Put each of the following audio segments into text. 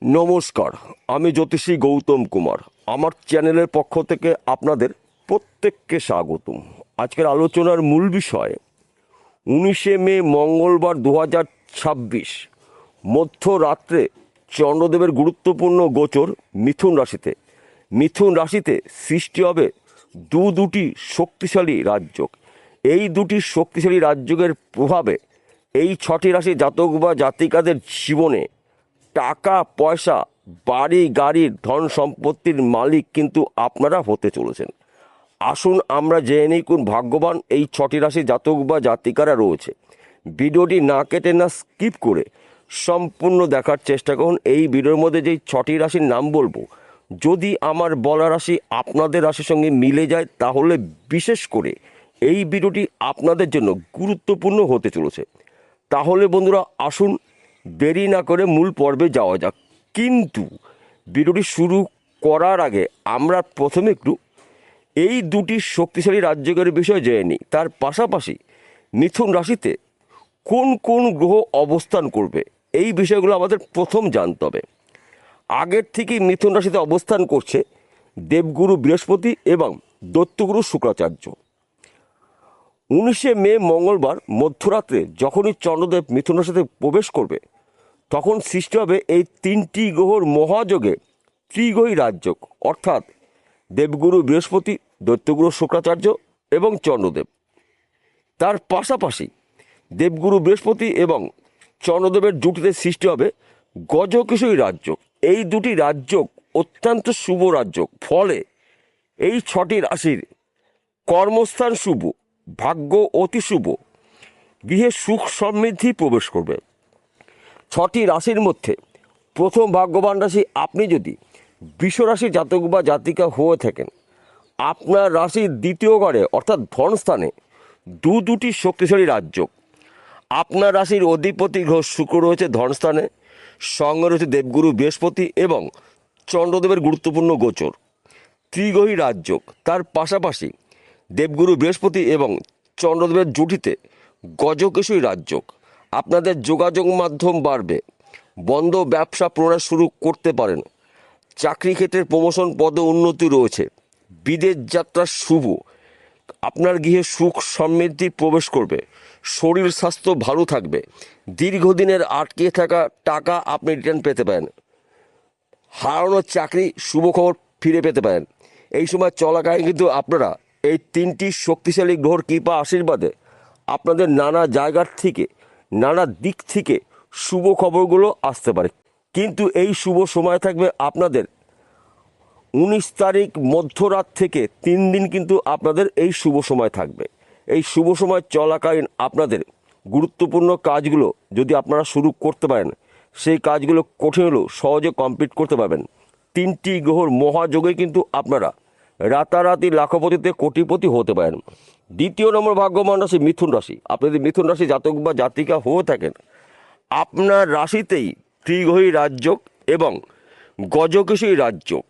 নমস্কার, আমি জ্যোতিষী গৌতম কুমার। আমার চ্যানেলের পক্ষ থেকে আপনাদের প্রত্যেককে স্বাগতম। আজকের আলোচনার মূল বিষয় 19শে মে মঙ্গলবার 2026 মধ্যরাত্রে চন্দ্রদেবের গুরুত্বপূর্ণ গোচর মিথুন রাশিতে। মিথুন রাশিতে সৃষ্টি হবে দুটি শক্তিশালী রাজযোগ। এই দুটি শক্তিশালী রাজযোগের প্রভাবে এই 6টি রাশি জাতক বা জাতিকাদের জীবনে টাকা পয়সা, বাড়ি গাড়ির, ধন সম্পত্তির মালিক কিন্তু আপনারা হতে চলেছেন। আসুন আমরা জেনে নিই কোন ভাগ্যবান এই 6টি রাশি জাতক বা জাতিকারা রয়েছে। ভিডিওটি না কেটে না স্কিপ করে সম্পূর্ণ দেখার চেষ্টা করুন। এই ভিডিওর মধ্যে যেই 6টি রাশির নাম বলবো, যদি আমার বলা রাশি আপনাদের রাশির সঙ্গে মিলে যায় তাহলে বিশেষ করে এই ভিডিওটি আপনাদের জন্য গুরুত্বপূর্ণ হতে চলেছে। তাহলে বন্ধুরা আসুন দেরি না করে মূল পর্বে যাওয়া যাক। কিন্তু ভিডিওটি শুরু করার আগে আমরা প্রথমে একটু এই দুটি শক্তিশালী রাজযোগের বিষয়ে জেনে নিই। তার পাশাপাশি মিথুন রাশিতে কোন কোন গ্রহ অবস্থান করবে এই বিষয়গুলো আমাদের প্রথম জানতে হবে। আগের থেকেই মিথুন রাশিতে অবস্থান করছে দেবগুরু বৃহস্পতি এবং দৈত্যগুরু শুক্রাচার্য। 19শে মে মঙ্গলবার মধ্যরাত্রে যখনই চন্দ্রদেব মিথুন রাশিতে প্রবেশ করবে তখন সৃষ্টি হবে এই তিনটি গ্রহর মহাযোগে ত্রিগ্রহী রাজযোগ, অর্থাৎ দেবগুরু বৃহস্পতি, দৈত্যগুরু শুক্রাচার্য এবং চন্দ্রদেব। তার পাশাপাশি দেবগুরু বৃহস্পতি এবং চন্দ্রদেবের জুটিতে সৃষ্টি হবে গজকেশরী রাজযোগ। এই দুটি রাজযোগ অত্যন্ত শুভ রাজযোগ, ফলে এই 6টি রাশির কর্মস্থান শুভ, ভাগ্য অতি শুভ, গৃহে সুখ সমৃদ্ধি প্রবেশ করবে। 6টি রাশির মধ্যে প্রথম ভাগ্যবান রাশি আপনি যদি বৃষ রাশির জাতক বা জাতিকা হয়ে থাকেন, আপনার রাশির দ্বিতীয় ঘরে অর্থাৎ ধনস্থানে দুটি শক্তিশালী রাজযোগ। আপনার রাশির অধিপতি গ্রহ শুক্র রয়েছে ধনস্থানে, সঙ্গে রয়েছে দেবগুরু বৃহস্পতি এবং চন্দ্রদেবের গুরুত্বপূর্ণ গোচর, ত্রিগ্রহী রাজযোগ। তার পাশাপাশি দেবগুরু বৃহস্পতি এবং চন্দ্রদেবের জুটিতে গজকেশরী রাজযোগ। আপনাদের যোগাযোগ মাধ্যম বাড়বে, বন্ধ ব্যবসা পুনরায় শুরু করতে পারেন, চাকরি ক্ষেত্রে প্রমোশন পদে উন্নতি রয়েছে, বিদেশ যাত্রা শুভ, আপনার গৃহে সুখ সমৃদ্ধি প্রবেশ করবে, শরীর স্বাস্থ্য ভালো থাকবে, দীর্ঘদিনের আটকে থাকা টাকা আপনি রিটার্ন পেতে পারেন, হারানো চাকরি শুভ খবর ফিরে পেতে পারেন। এই সময় চলাকালীন কিন্তু আপনারা এই তিনটি শক্তিশালী গ্রহর কৃপা আশীর্বাদে আপনাদের নানা জায়গার থেকে, নানা দিক থেকে শুভ খবরগুলো আসতে পারে। কিন্তু এই শুভ সময় থাকবে আপনাদের 19 তারিখ মধ্যরাত থেকে 3 দিন কিন্তু আপনাদের এই শুভ সময় থাকবে। এই শুভ সময় চলাকালীন আপনাদের গুরুত্বপূর্ণ কাজগুলো যদি আপনারা শুরু করতে পারেন, সেই কাজগুলো কঠিন হলেও সহজে কমপ্লিট করতে পারবেন। তিনটি গ্রহর মহাযোগে কিন্তু আপনারা রাতারাতি লাখপতিতে কোটিপতি হতে পারেন। দ্বিতীয় নম্বর ভাগ্যবান রাশি মিথুন রাশি। আপনি যদি মিথুন রাশি জাতক বা জাতিকা হয়ে থাকেন, আপনার রাশিতেই ত্রিগ্রহী রাজযোগ এবং গজকেশরী রাজযোগ।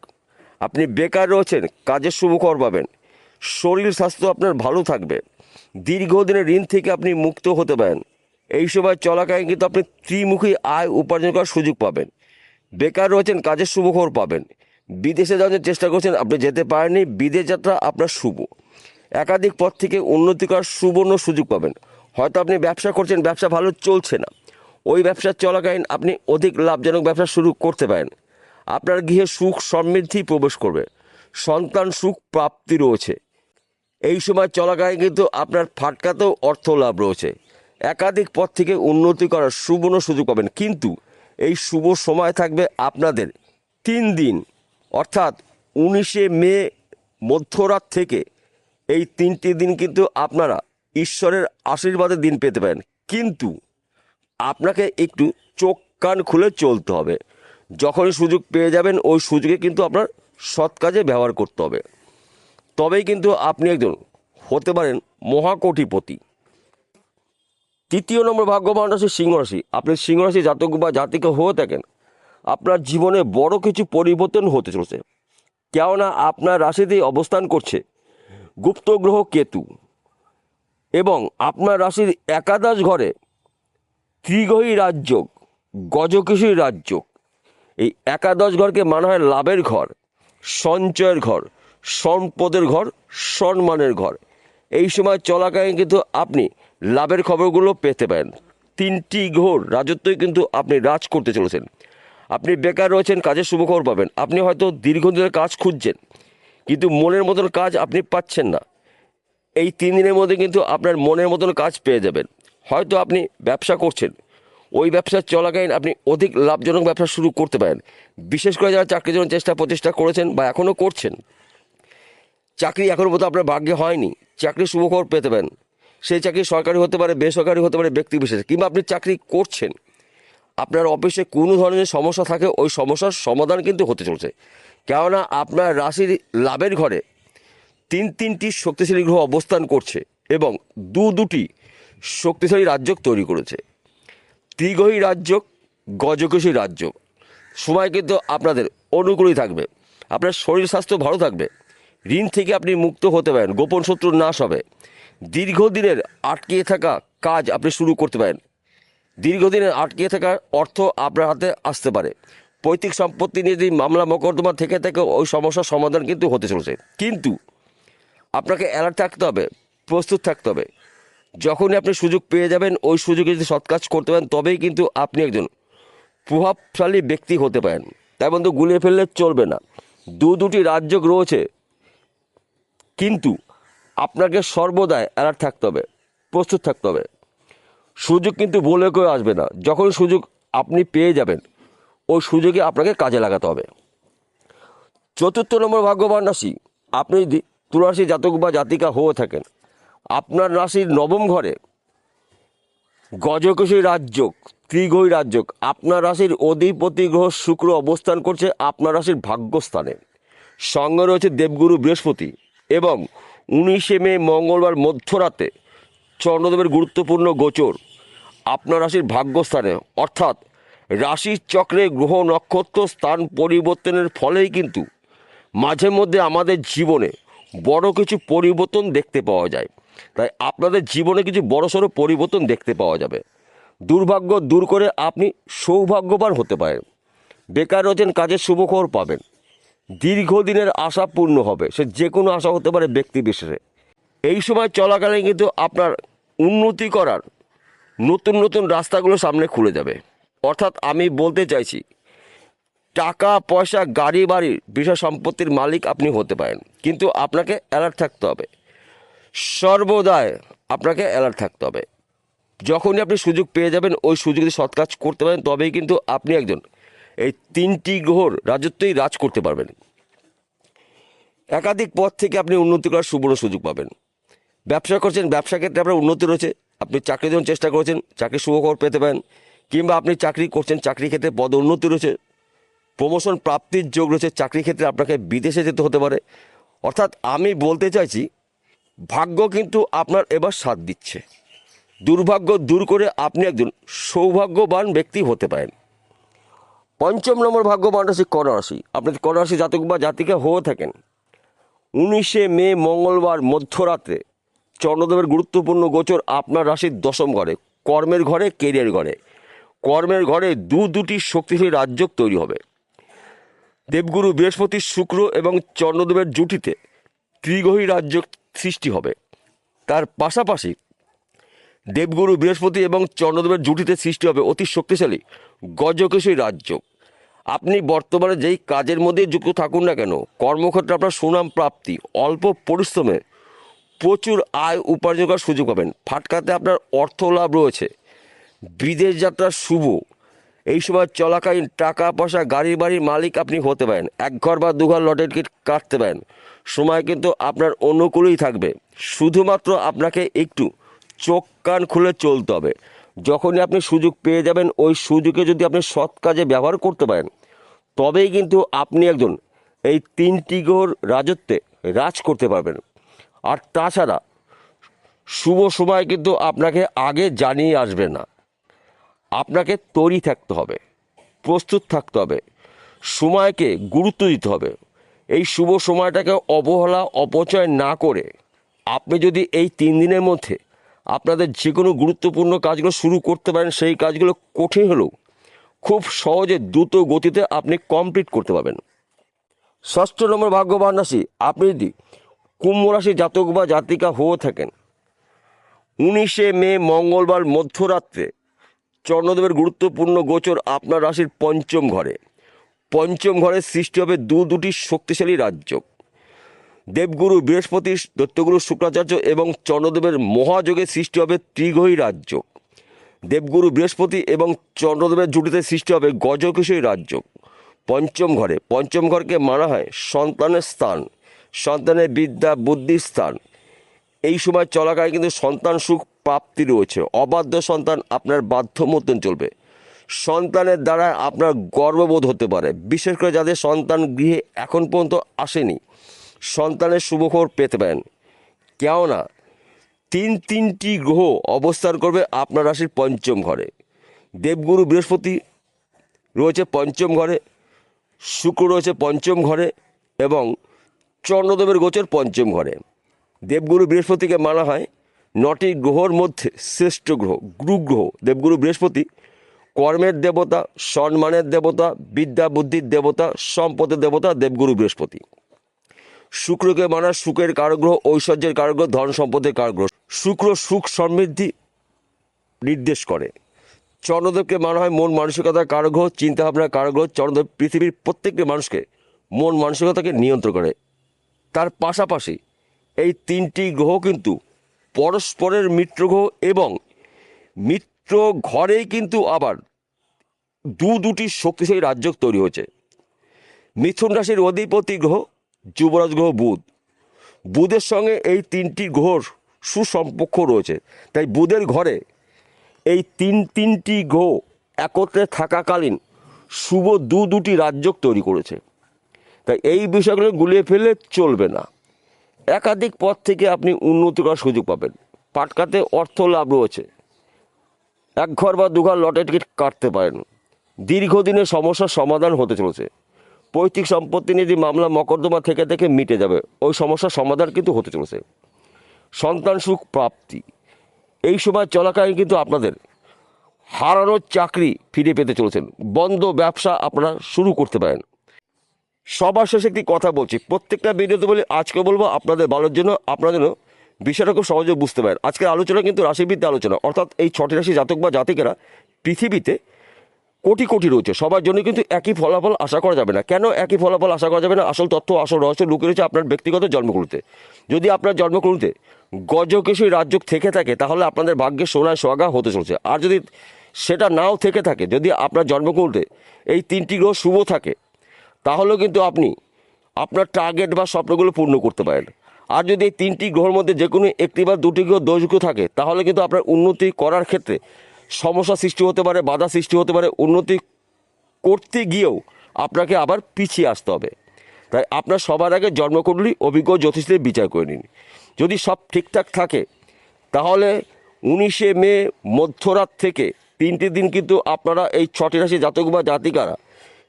আপনি বেকার রয়েছেন, কাজের শুভ খবর পাবেন, শরীর স্বাস্থ্য আপনার ভালো থাকবে, দীর্ঘদিনের ঋণ থেকে আপনি মুক্ত হতে পারেন। এই সময় চলাকালীন কিন্তু আপনি ত্রিমুখী আয় উপার্জন করার সুযোগ পাবেন। বেকার রয়েছেন, কাজের শুভ খবর পাবেন, বিদেশে যাওয়ার চেষ্টা করছেন, আপনি যেতে পারেননি, বিদেশ যাত্রা আপনার শুভ, একাধিক পথ থেকে উন্নতি করার সুবর্ণ সুযোগ পাবেন। হয়তো আপনি ব্যবসা করছেন, ব্যবসা ভালো চলছে না, ওই ব্যবসার চলাকালীন আপনি অধিক লাভজনক ব্যবসা শুরু করতে পারেন। আপনার গৃহে সুখ সমৃদ্ধি প্রবেশ করবে, সন্তান সুখ প্রাপ্তি রয়েছে। এই সময় চলাকালীন কিন্তু আপনার ফাটকাতেও অর্থ লাভ রয়েছে, একাধিক পথ থেকে উন্নতি করার সুবর্ণ সুযোগ পাবেন। কিন্তু এই শুভ সময় থাকবে আপনাদের 3 দিন, অর্থাৎ 19শে মে মধ্যরাত থেকে এই 3টি দিন কিন্তু আপনারা ঈশ্বরের আশীর্বাদের দিন পেতে পারেন। কিন্তু আপনাকে একটু চোখ কান খুলে চলতে হবে। যখনই সুযোগ পেয়ে যাবেন ওই সুযোগে কিন্তু আপনার সৎ কাজে ব্যবহার করতে হবে, তবেই কিন্তু আপনি একজন হতে পারেন মহাকোটিপতি। তৃতীয় নম্বর ভাগ্যবান রাশি সিংহ রাশি। আপনি সিংহ রাশি জাতক বা জাতিকা হয়ে থাকেন, আপনার জীবনে বড় কিছু পরিবর্তন হতে চলেছে, কেননা আপনার রাশিতেই অবস্থান করছে গুপ্ত গ্রহ কেতু এবং আপনার রাশির একাদশ ঘরে ত্রিগ্রহী রাজযোগ, গজকেশরী রাজযোগ। এই একাদশ ঘরকে মানা হয় লাভের ঘর, সঞ্চয়ের ঘর, সম্পদের ঘর, সম্মানের ঘর। এই সময় চলাকালীন কিন্তু আপনি লাভের খবরগুলো পেতে পারেন। 3টি গ্রহর রাজত্বই কিন্তু আপনি রাজ করতে চলেছেন। আপনি বেকার রয়েছেন, কাজের শুভখবর পাবেন। আপনি হয়তো দীর্ঘদিনের কাজ খুঁজছেন, কিন্তু মনের মতন কাজ আপনি পাচ্ছেন না। এই 3 দিনের মধ্যে কিন্তু আপনার মনের মতন কাজ পেয়ে যাবেন। হয়তো আপনি ব্যবসা করছেন, ওই ব্যবসা চলাকালীন আপনি অধিক লাভজনক ব্যবসা শুরু করতে পারেন। বিশেষ করে যারা চাকরির জন্য প্রচেষ্টা করেছেন বা এখনও করছেন, চাকরি এখনও পর্যন্ত আপনার ভাগ্যে হয়নি, চাকরির শুভখবর পেতে পারেন। সেই চাকরি সরকারি হতে পারে, বেসরকারি হতে পারে, ব্যক্তি বিশেষ, কিংবা আপনি চাকরি করছেন, আপনার অফিসে কোনো ধরনের সমস্যা থাকে, ওই সমস্যার সমাধান কিন্তু হতে চলছে। কেননা আপনার রাশির লাভের ঘরে 3টি শক্তিশালী গ্রহ অবস্থান করছে এবং দুটি শক্তিশালী রাজ্য তৈরি করেছে। ত্রিগ্রহী রাজ্য, গজকেশী রাজ্য। সময় কিন্তু আপনাদের অনুকূলই থাকবে। আপনার শরীর স্বাস্থ্য ভালো থাকবে, ঋণ থেকে আপনি মুক্ত হতে পারেন, গোপন শত্রুর নাশ হবে, দীর্ঘদিনের আটকে থাকা কাজ আপনি শুরু করতে পারেন, দীর্ঘদিনের আটকে থাকা অর্থ আপনার হাতে আসতে পারে। পৈতৃক সম্পত্তি নিয়ে যদি মামলা মোকদ্দমা থেকে ওই সমস্যার সমাধান কিন্তু হতে চলেছে। কিন্তু আপনাকে অ্যালার্ট থাকতে হবে, প্রস্তুত থাকতে হবে। যখনই আপনি সুযোগ পেয়ে যাবেন, ওই সুযোগে যদি সৎ কাজ করতে পারেন, তবেই কিন্তু আপনি একজন প্রভাবশালী ব্যক্তি হতে পারেন। তাই বন্ধু, গুলিয়ে ফেললে চলবে না। দুটি রাজ্য রয়েছে, কিন্তু আপনাকে সর্বদাই অ্যালার্ট থাকতে হবে, প্রস্তুত থাকতে হবে। সুযোগ কিন্তু বলে কেউ আসবে না। যখন সুযোগ আপনি পেয়ে যাবেন, ওই সুযোগে আপনাকে কাজে লাগাতে হবে। 4র্থ নম্বর ভাগ্যবান রাশি, আপনি যদি তুলা রাশি জাতক বা জাতিকা হয়ে থাকেন, আপনার রাশির 9ম ঘরে গজকেশী রাজ্য, ত্রিগ্রহী রাজ্য, আপনার রাশির অধিপতি গ্রহ শুক্র অবস্থান করছে আপনার রাশির ভাগ্যস্থানে। সঙ্গে রয়েছে দেবগুরু বৃহস্পতি এবং 19শে মে মঙ্গলবার মধ্যরাতে চন্দ্রদেবের গুরুত্বপূর্ণ গোচর আপনার রাশির ভাগ্যস্থানে। অর্থাৎ রাশির চক্রে গ্রহ নক্ষত্র স্থান পরিবর্তনের ফলেই কিন্তু মাঝে মধ্যে আমাদের জীবনে বড় কিছু পরিবর্তন দেখতে পাওয়া যায়। তাই আপনাদের জীবনে কিছু বড়সড় পরিবর্তন দেখতে পাওয়া যাবে। দুর্ভাগ্য দূর করে আপনি সৌভাগ্যবান হতে পারেন। বেকার রয়েছেন, কাজের শুভখবর পাবেন। দীর্ঘদিনের আশা পূর্ণ হবে, সে যে কোনো আশা হতে পারে ব্যক্তি বিশেষে। এই সময় চলাকালীন কিন্তু আপনার উন্নতি করার নতুন নতুন রাস্তাগুলো সামনে খুলে যাবে। অর্থাৎ আমি বলতে চাইছি, টাকা পয়সা, গাড়ি বাড়ির বিষয় সম্পত্তির মালিক আপনি হতে পারেন, কিন্তু আপনাকে অ্যালার্ট থাকতে হবে। সর্বদাই আপনাকে অ্যালার্ট থাকতে হবে। যখনই আপনি সুযোগ পেয়ে যাবেন, ওই সুযোগ যদি সৎ কাজ করতে পারেন, তবেই কিন্তু আপনি একজন এই 3টি গ্রহর রাজত্বই রাজ করতে পারবেন। একাধিক পথ থেকে আপনি উন্নতি করার সুবর্ণ সুযোগ পাবেন। ব্যবসা করছেন, ব্যবসা ক্ষেত্রে আপনার উন্নতি রয়েছে। আপনি চাকরির জন্য চেষ্টা করেছেন, চাকরির শুভখবর পেতে পারেন। কিংবা আপনি চাকরি করছেন, চাকরি ক্ষেত্রে পদ উন্নতি রয়েছে, প্রমোশন প্রাপ্তির যোগ রয়েছে। চাকরি ক্ষেত্রে আপনাকে বিদেশে যেতে হতে পারে। অর্থাৎ আমি বলতে চাইছি, ভাগ্য কিন্তু আপনার এবার সাথ দিচ্ছে। দুর্ভাগ্য দূর করে আপনি একজন সৌভাগ্যবান ব্যক্তি হতে পারেন। 5ম নম্বর ভাগ্যবান রাশি কন্যা রাশি। আপনি কন্যা রাশি জাতক বা জাতিকা হয়ে থাকেন, 19শে মে মঙ্গলবার মধ্যরাতে চন্দ্রদেবের গুরুত্বপূর্ণ গোচর আপনার রাশির 10ম ঘরে, কর্মের ঘরে, কেরিয়ার ঘরে। কর্মের ঘরে দুটি শক্তিশালী রাজ্য তৈরি হবে। দেবগুরু বৃহস্পতি, শুক্র এবং চন্দ্রদেবের জুটিতে ত্রিগ্রহী রাজ্য সৃষ্টি হবে। তার পাশাপাশি দেবগুরু বৃহস্পতি এবং চন্দ্রদেবের জুটিতে সৃষ্টি হবে অতি শক্তিশালী গজকেশী রাজ্য। আপনি বর্তমানে যেই কাজের মধ্যে যুক্ত থাকুন না কেন, কর্মক্ষেত্রে আপনার সুনাম প্রাপ্তি, অল্প পরিশ্রমে প্রচুর আয় উপার্জন করার সুযোগ পাবেন। ফাটকাতে আপনার অর্থ লাভ রয়েছে। বিদেশ যাত্রা শুভ। এই সময় চলাকালীন টাকা পয়সা, গাড়ি বাড়ির মালিক আপনি হতে পারেন। 1 ঘর বা 2 ঘর লটারি টিকিট কাটতে পারেন। সময় কিন্তু আপনার অনুকূলেই থাকবে। শুধুমাত্র আপনাকে একটু চোখ কান খুলে চলতে হবে। যখনই আপনি সুযোগ পেয়ে যাবেন, ওই সুযোগে যদি আপনি সৎ কাজে ব্যবহার করতে পারেন, তবেই কিন্তু আপনি একজন এই 3টি গ্রহর রাজত্বে রাজ করতে পারবেন। আর তাছাড়া শুভ সময় কিন্তু আপনাকে আগে জানিয়ে আসবে না। আপনাকে তৈরি থাকতে হবে, প্রস্তুত থাকতে হবে, সময়কে গুরুত্ব দিতে হবে। এই শুভ সময়টাকে অবহেলা অপচয় না করে আপনি যদি এই 3 দিনের মধ্যে আপনাদের যে কোনো গুরুত্বপূর্ণ কাজগুলো শুরু করতে পারেন, সেই কাজগুলো কঠিন হলেও খুব সহজে দ্রুত গতিতে আপনি কমপ্লিট করতে পারবেন। ষষ্ঠ নম্বর ভাগ্যবান রাশি, আপনি যদি কুম্ভ রাশি জাতক বা জাতিকা হয়ে থাকেন, 19শে মে মঙ্গলবার মধ্যরাত্রে চন্দ্রদেবের গুরুত্বপূর্ণ গোচর আপনার রাশির পঞ্চম ঘরে। পঞ্চম ঘরে সৃষ্টি হবে দুটি শক্তিশালী রাজযোগ। দেবগুরু বৃহস্পতি, দৈত্যগুরু শুক্রাচার্য এবং চন্দ্রদেবের মহাযোগে সৃষ্টি হবে ত্রিগ্রহী রাজযোগ। দেবগুরু বৃহস্পতি এবং চন্দ্রদেবের জুটিতে সৃষ্টি হবে গজকেশরী রাজযোগ। পঞ্চম ঘরকে মানা হয় সন্তানের স্থান, সন্তানের বিদ্যা বুদ্ধির স্থান। এই সময় চলাকালীন কিন্তু সন্তান সুখ প্রাপ্তি রয়েছে। অবাধ্য সন্তান আপনার বাধ্য মতন চলবে। সন্তানের দ্বারা আপনার গর্ববোধ হতে পারে, বিশেষ করে যাদের সন্তান গৃহে এখন পর্যন্ত আসেনি, সন্তানের শুভখবর পেতে পারেন। কেননা তিনটি গ্রহ অবস্থান করবে আপনার রাশির পঞ্চম ঘরে। দেবগুরু বৃহস্পতি রয়েছে পঞ্চম ঘরে, শুক্র রয়েছে পঞ্চম ঘরে এবং চন্দ্রদেবের গোচর পঞ্চম ঘরে। দেবগুরু বৃহস্পতিকে মানা হয় 9টি গ্রহর মধ্যে শ্রেষ্ঠ গ্রহ, গুরুগ্রহ। দেবগুরু বৃহস্পতি কর্মের দেবতা, সম্মানের দেবতা, বিদ্যা বুদ্ধির দেবতা, সম্পদের দেবতা দেবগুরু বৃহস্পতি। শুক্রকে মানা সুখের কারগ্রহ, ঐশ্বর্যের কারগ্রহ, ধন সম্পদের কারগ্রহ। শুক্র সুখ সমৃদ্ধি নির্দেশ করে। চন্দ্রদেবকে মানা হয় মন মানসিকতার কারগ্রহ, চিন্তাভাবনার কারগ্রহ। চন্দ্রদেব পৃথিবীর প্রত্যেকটি মানুষকে মন মানসিকতাকে নিয়ন্ত্রণ করে। তার পাশাপাশি এই 3টি গ্রহ কিন্তু পরস্পরের মিত্র গ্রহ এবং মিত্র ঘরেই কিন্তু আবার দুটি শক্তিশালী রাজযোগ তৈরি হয়েছে। মিথুন রাশির অধিপতি গ্রহ যুবরাজ গ্রহ বুধ। বুধের সঙ্গে এই 3টি গ্রহর সুসম্পর্ক রয়েছে। তাই বুধের ঘরে এই তিনটি গ্রহ একত্রে থাকাকালীন শুভ দুটি রাজযোগ তৈরি করেছে। তাই এই বিষয়গুলো গুলিয়ে ফেললে চলবে না। একাধিক পথ থেকে আপনি উন্নতি করার সুযোগ পাবেন। পাটকাতে অর্থ লাভ রয়েছে। 1 ঘর বা 2 ঘর লটারি টিকিট কাটতে পারেন। দীর্ঘদিনের সমস্যার সমাধান হতে চলেছে। পৈতৃক সম্পত্তি নিয়ে যে মামলা মকদ্দমা থেকে মিটে যাবে, ওই সমস্যার সমাধান কিন্তু হতে চলেছে। সন্তান সুখ প্রাপ্তি। এই সময় চলাকালীন কিন্তু আপনাদের হারানোর চাকরি ফিরে পেতে চলেছেন। বন্ধ ব্যবসা আপনারা শুরু করতে পারেন। সবার শেষে একটি কথা বলছি, প্রত্যেকটা ভিডিওতে বলি, আজকে বলবো আপনাদের ভালোর জন্য, আপনারা যেন বিষয়টা খুব সহজে বুঝতে পারেন। আজকের আলোচনা কিন্তু রাশিভিত্তিক আলোচনা, অর্থাৎ এই 6টি রাশি জাতক বা জাতিকেরা পৃথিবীতে কোটি রয়েছে, সবার জন্য কিন্তু একই ফলাফল আশা করা যাবে না। কেন একই ফলাফল আশা করা যাবে না? আসল তথ্য, আসল রহস্য লুকিয়ে রয়েছে আপনার ব্যক্তিগত জন্মকুণ্ডলিতে। যদি আপনার জন্মকুণ্ডলিতে গজকেশরী রাজযোগ থেকে থাকে, তাহলে আপনাদের ভাগ্যে সোনায় সোহাগা হতে চলছে। আর যদি সেটা নাও থেকে থাকে, যদি আপনার জন্মকুণ্ডলিতে এই 3টি গ্রহ শুভ থাকে, তাহলেও কিন্তু আপনি আপনার টার্গেট বা স্বপ্নগুলো পূর্ণ করতে পারেন। আর যদি এই 3টি গ্রহের মধ্যে যে কোনো একটি বা 2টি গ্রহ দোষযুক্ত থাকে, তাহলে কিন্তু আপনার উন্নতি করার ক্ষেত্রে সমস্যা সৃষ্টি হতে পারে, বাধা সৃষ্টি হতে পারে। উন্নতি করতে গিয়েও আপনাকে আবার পিছিয়ে আসতে হবে। তাই আপনার সবার আগে জন্মকুণ্ডলী অভিজ্ঞ জ্যোতিষদের বিচার করে নিন। যদি সব ঠিকঠাক থাকে, তাহলে 19শে মে মধ্যরাত থেকে 3টি দিন কিন্তু আপনারা এই 6টি রাশি জাতক বা জাতিকারা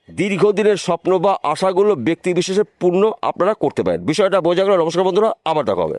দীর্ঘদিনের স্বপ্ন বা আশাগুলো ব্যক্তি বিশেষে পূর্ণ আপনারা করতে পারেন। বিষয়টা বোঝা গেল। নমস্কার বন্ধুরা, আবার দেখা হবে।